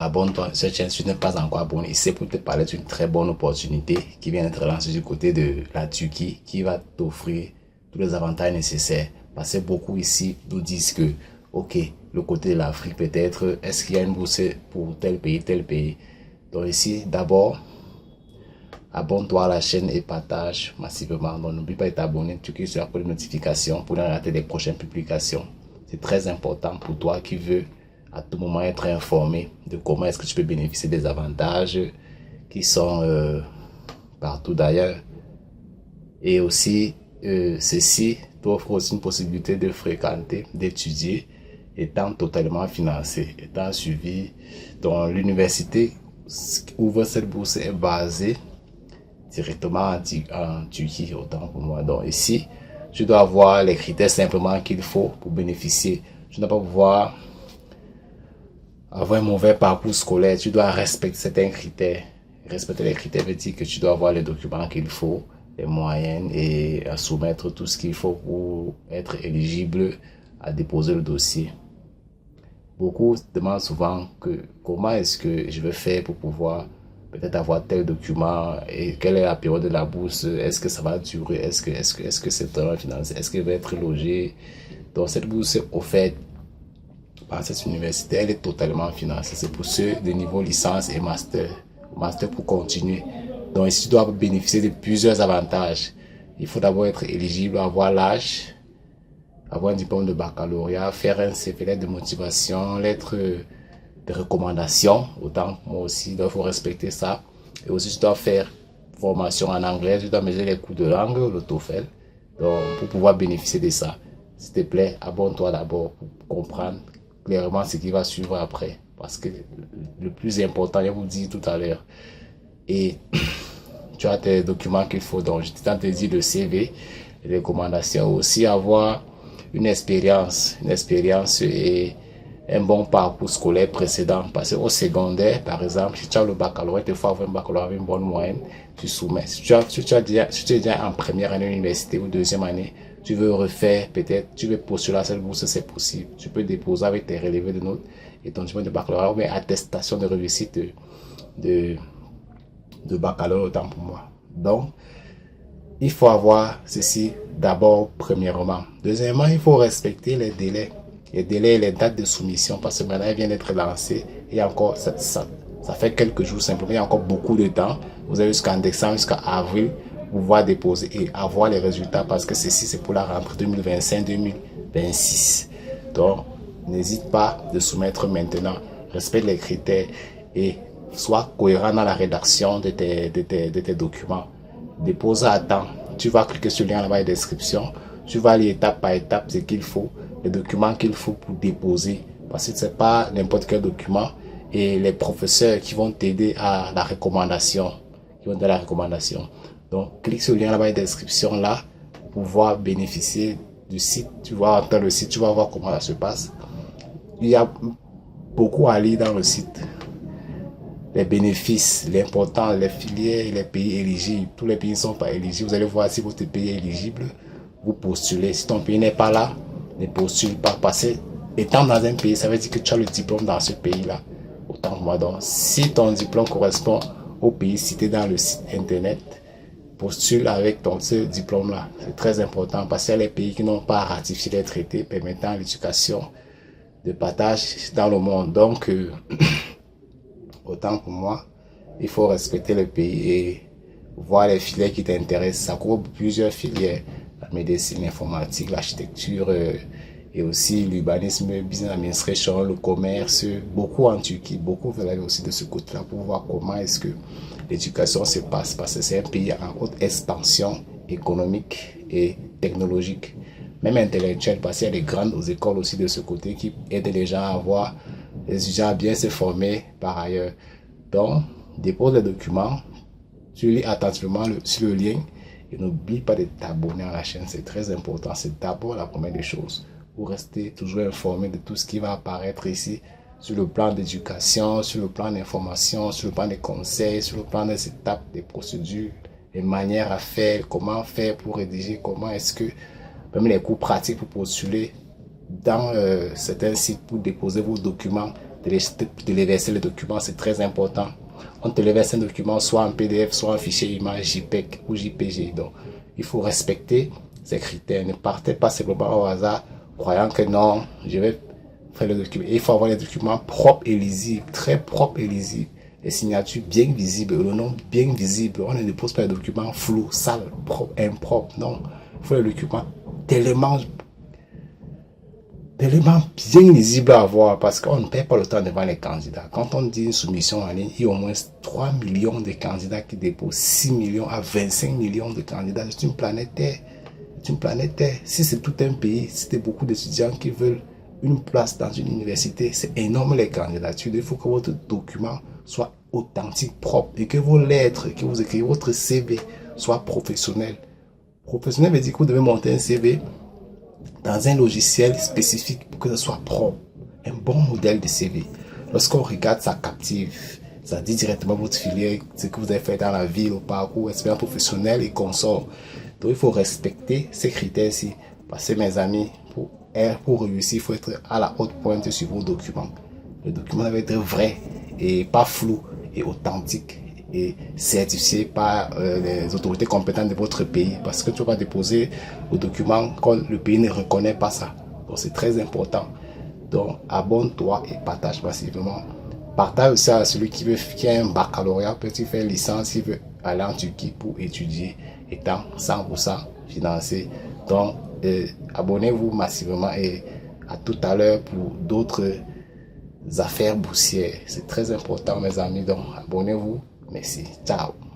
abonne-toi à cette chaîne si tu n'es pas encore abonné. C'est pour te parler d'une très bonne opportunité qui vient d'être lancée du côté de la Turquie, qui va t'offrir tous les avantages nécessaires. Parce que beaucoup ici nous disent que, ok, le côté de l'Afrique peut-être, est-ce qu'il y a une bourse pour tel pays, tel pays. Donc ici, d'abord, abonne-toi à la chaîne et partage massivement. Donc n'oublie pas de t'abonner, tu cliques sur la petite notification pour ne rater les prochaines publications. C'est très important pour toi qui veux à tout moment être informé de comment est-ce que tu peux bénéficier des avantages qui sont partout d'ailleurs. Et aussi, ceci t'offre aussi une possibilité de fréquenter, d'étudier, étant totalement financé, étant suivi. Dans l'université où cette bourse est basée directement en Turquie, autant pour moi. Donc ici, tu dois avoir les critères simplement qu'il faut pour bénéficier. Tu ne dois pas pouvoir avoir un mauvais parcours scolaire. Tu dois respecter certains critères. Respecter les critères veut dire que tu dois avoir les documents qu'il faut, les moyens et à soumettre tout ce qu'il faut pour être éligible à déposer le dossier. Beaucoup demandent souvent que comment est-ce que je vais faire pour pouvoir peut-être avoir tel document et quelle est la période de la bourse, est-ce que ça va durer, est-ce que c'est vraiment financé, est-ce qu'il va être logé. Donc cette bourse est offerte par cette université, elle est totalement financée. C'est pour ceux de niveau licence et master, master pour continuer. Donc ici tu dois bénéficier de plusieurs avantages. Il faut d'abord être éligible, avoir l'âge, avoir un diplôme de baccalauréat, faire un CV, lettre de motivation, lettre de recommandation, autant moi aussi, donc il faut respecter ça. Et aussi, tu dois faire formation en anglais, tu dois mesurer les cours de langue, le TOEFL, donc pour pouvoir bénéficier de ça. S'il te plaît, abonne-toi d'abord pour comprendre clairement ce qui va suivre après. Parce que le plus important, je vous dis tout à l'heure, et tu as tes documents qu'il faut. Donc, je t'ai dit le CV, les recommandations, aussi avoir une expérience et un bon parcours scolaire précédent. Parce qu'au secondaire, par exemple, si tu as le baccalauréat, il faut avoir un baccalauréat avec une bonne moyenne, tu soumets. Si tu es déjà en première année d'université ou deuxième année, tu veux refaire, peut-être, tu veux postuler à cette bourse, c'est possible. Tu peux déposer avec tes relevés de notes et ton diplôme de baccalauréat ou attestation de réussite de baccalauréat, autant pour moi. Donc, il faut avoir ceci d'abord, premièrement. Deuxièmement, il faut respecter les délais. Les délais et les dates de soumission, parce que maintenant, elle vient d'être lancée. Et encore, ça fait quelques jours simplement. Il y a encore beaucoup de temps. Vous avez jusqu'en décembre, jusqu'à avril, pour pouvoir déposer et avoir les résultats, parce que ceci, c'est pour la rentrée 2025-2026. Donc, n'hésite pas de soumettre maintenant. Respecte les critères et sois cohérent dans la rédaction de tes documents. Dépose à temps. Tu vas cliquer sur le lien là-bas de description. Tu vas aller étape par étape ce qu'il faut, les documents qu'il faut pour déposer. Parce que ce n'est pas n'importe quel document. Et les professeurs qui vont t'aider à la recommandation. Donc, clique sur le lien là-bas de description là pour pouvoir bénéficier du site. Tu vas entrer le site, tu vas voir comment ça se passe. Il y a beaucoup à lire dans le site. Les bénéfices, l'important, les filières, les pays éligibles. Tous les pays ne sont pas éligibles. Vous allez voir si votre pays est éligible. Vous postulez. Si ton pays n'est pas là, ne postule pas. Parce que étant dans un pays, ça veut dire que tu as le diplôme dans ce pays-là. Autant que moi. Donc, si ton diplôme correspond au pays cité dans le site internet, postule avec ce diplôme-là. C'est très important parce qu'il y a les pays qui n'ont pas ratifié les traités permettant l'éducation de partage dans le monde. Donc, autant pour moi, il faut respecter le pays et voir les filières qui t'intéressent. Ça couvre plusieurs filières. La médecine, l'informatique, l'architecture et aussi l'urbanisme, business administration, le commerce. Beaucoup en Turquie, beaucoup veulent aller aussi de ce côté-là pour voir comment est-ce que l'éducation se passe. Parce que c'est un pays en haute expansion économique et technologique. Même intellectuelle, parce qu'il y a des grandes écoles aussi de ce côté qui aident les gens à avoir les étudiants à bien se former par ailleurs. Donc, dépose les documents, tu lis attentivement sur le lien et n'oublie pas de t'abonner à la chaîne, c'est très important. C'est d'abord la première des choses pour rester toujours informé de tout ce qui va apparaître ici sur le plan d'éducation, sur le plan d'information, sur le plan des conseils, sur le plan des étapes, des procédures, les manières à faire, comment faire pour rédiger, comment est-ce que, même les cours pratiques pour postuler dans certains sites pour déposer vos documents de les verser les documents, c'est très important. On te les verse un document, soit en PDF, soit en fichier image JPEG ou JPG. Donc, il faut respecter ces critères. Ne partez pas simplement au hasard, croyant que non, je vais faire le document. Et il faut avoir les documents propres et lisibles, très propres et lisibles. Les signatures bien visibles, le nom bien visible. On ne dépose pas les documents flous, sales, propres, impropres. Non, il faut les documents tellement bien lisible à voir parce qu'on ne perd pas le temps devant les candidats. Quand on dit une soumission en ligne, il y a au moins 3 millions de candidats qui déposent, 6 millions à 25 millions de candidats. C'est une planète Terre. C'est une planète Terre. Si c'est tout un pays, si c'est beaucoup d'étudiants qui veulent une place dans une université, c'est énorme les candidatures. Il faut que votre document soit authentique, propre et que vos lettres, que vous écrivez, votre CV soit professionnel. Professionnel veut dire que vous devez monter un CV dans un logiciel spécifique pour que ce soit propre. Un bon modèle de CV. Lorsqu'on regarde, ça captive. Ça dit directement votre filière, ce que vous avez fait dans la vie, au parcours, expérience professionnelle et consort. Donc il faut respecter ces critères-ci. Parce que mes amis, pour réussir, il faut être à la haute pointe sur vos documents. Le document doit être vrai et pas flou et authentique et certifié par les autorités compétentes de votre pays. Parce que tu vas déposer le document quand le pays ne reconnaît pas ça. Donc c'est très important. Donc abonne-toi et partage massivement. Partage aussi à celui qui a un baccalauréat, peut-il faire licence, il veut aller en Turquie pour étudier, étant 100% financé. Donc abonnez-vous massivement et à tout à l'heure pour d'autres affaires boursières. C'est très important mes amis, donc abonnez-vous. Merci, ciao.